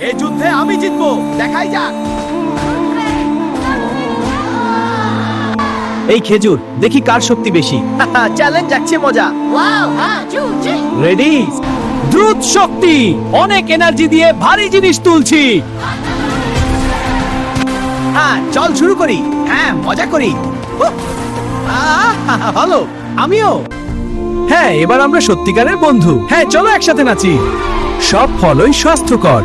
এই যুদ্ধে আমি জিতবো, দেখাই যাক। এই খেজুর, দেখি কার শক্তি বেশি। চ্যালেঞ্জ যাচ্ছে মজা। রেডি? দ্রুত শক্তি, অনেক এনার্জি দিয়ে ভারী জিনিস তুলছি। হ্যাঁ, চল শুরু করি। হ্যাঁ, মজা করি। ভালো, আমিও। হ্যাঁ, এবার আমরা সত্যিকারের বন্ধু। হ্যাঁ, চলো একসাথে নাচি। সব ফলই স্বাস্থ্যকর।